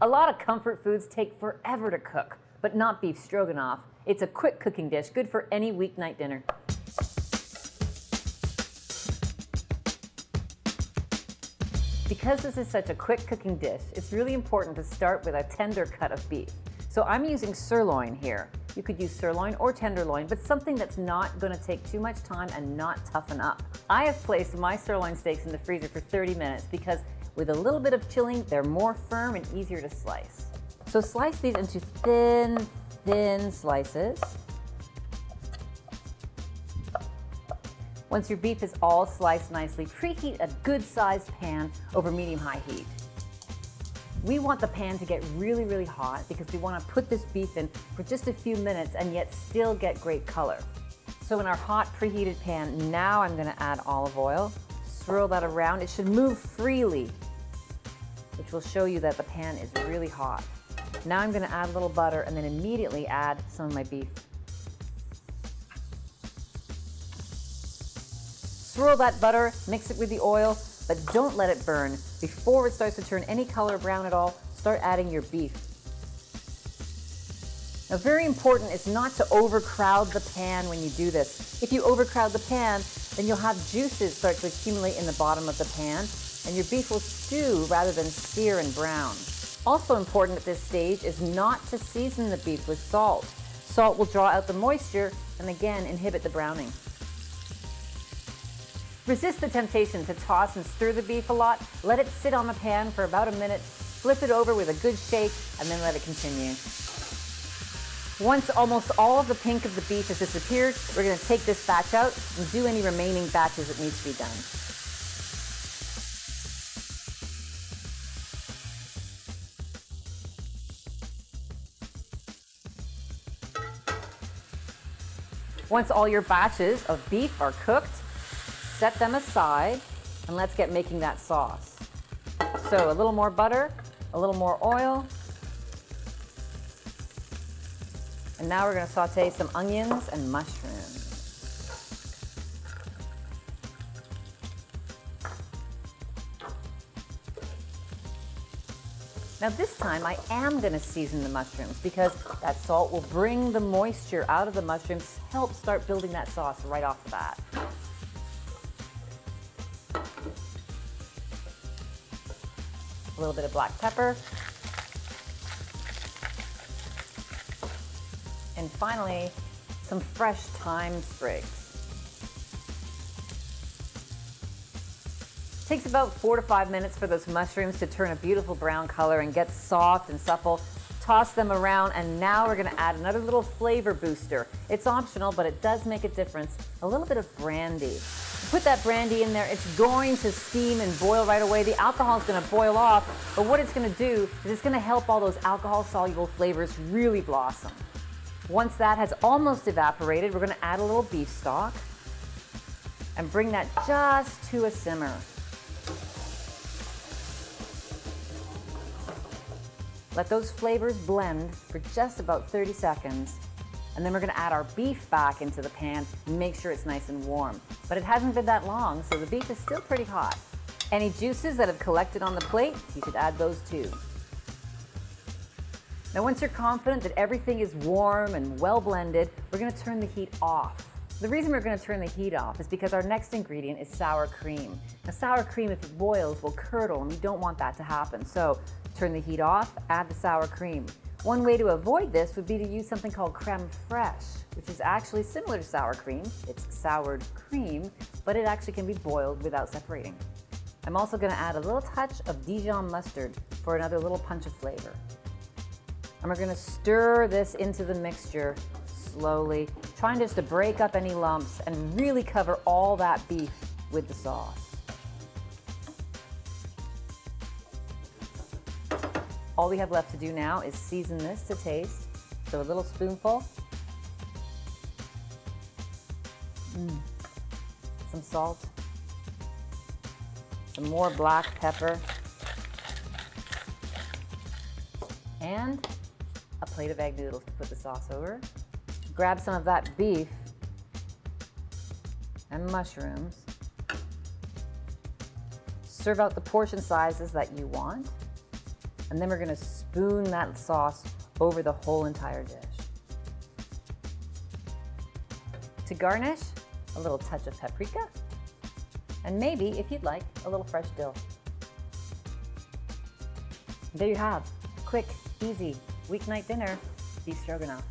A lot of comfort foods take forever to cook, but not beef stroganoff. It's a quick cooking dish, good for any weeknight dinner. Because this is such a quick cooking dish, it's really important to start with a tender cut of beef. So I'm using sirloin here. You could use sirloin or tenderloin, but something that's not going to take too much time and not toughen up. I have placed my sirloin steaks in the freezer for 30 minutes because with a little bit of chilling, they're more firm and easier to slice. So slice these into thin slices. Once your beef is all sliced nicely, preheat a good-sized pan over medium-high heat. We want the pan to get really hot because we want to put this beef in for just a few minutes and yet still get great color. So in our hot preheated pan, now I'm going to add olive oil. Swirl that around. It should move freely, which will show you that the pan is really hot. Now I'm going to add a little butter and then immediately add some of my beef. Swirl that butter, mix it with the oil, but don't let it burn. Before it starts to turn any color brown at all, start adding your beef. Now, very important is not to overcrowd the pan when you do this. If you overcrowd the pan, then you'll have juices start to accumulate in the bottom of the pan, and your beef will stew rather than sear and brown. Also important at this stage is not to season the beef with salt. Salt will draw out the moisture and again inhibit the browning. Resist the temptation to toss and stir the beef a lot. Let it sit on the pan for about a minute, flip it over with a good shake, and then let it continue. Once almost all of the pink of the beef has disappeared, we're going to take this batch out and do any remaining batches that need to be done. Once all your batches of beef are cooked, set them aside and let's get making that sauce. So a little more butter, a little more oil, and now we're going to saute some onions and mushrooms. Now this time I am going to season the mushrooms because that salt will bring the moisture out of the mushrooms, help start building that sauce right off the bat. A little bit of black pepper. And finally, some fresh thyme sprigs. It takes about 4 to 5 minutes for those mushrooms to turn a beautiful brown color and get soft and supple. Toss them around, and now we're going to add another little flavor booster. It's optional, but it does make a difference. A little bit of brandy. Put that brandy in there, it's going to steam and boil right away. The alcohol is going to boil off, but what it's going to do is it's going to help all those alcohol-soluble flavors really blossom. Once that has almost evaporated, we're going to add a little beef stock and bring that just to a simmer. Let those flavors blend for just about 30 seconds. And then we're going to add our beef back into the pan and make sure it's nice and warm. But it hasn't been that long, so the beef is still pretty hot. Any juices that have collected on the plate, you should add those too. Now once you're confident that everything is warm and well blended, we're going to turn the heat off. The reason we're going to turn the heat off is because our next ingredient is sour cream. Now sour cream, if it boils, will curdle, and we don't want that to happen. So turn the heat off, add the sour cream. One way to avoid this would be to use something called crème fraîche, which is actually similar to sour cream. It's soured cream, but it actually can be boiled without separating. I'm also going to add a little touch of Dijon mustard for another little punch of flavor. And we're going to stir this into the mixture slowly, trying just to break up any lumps and really cover all that beef with the sauce. All we have left to do now is season this to taste. So a little spoonful. Some salt. Some more black pepper. And a plate of egg noodles to put the sauce over. Grab some of that beef and mushrooms. Serve out the portion sizes that you want. And then we're gonna spoon that sauce over the whole entire dish. To garnish, a little touch of paprika, and maybe, if you'd like, a little fresh dill. There you have, quick, easy, weeknight dinner, beef stroganoff.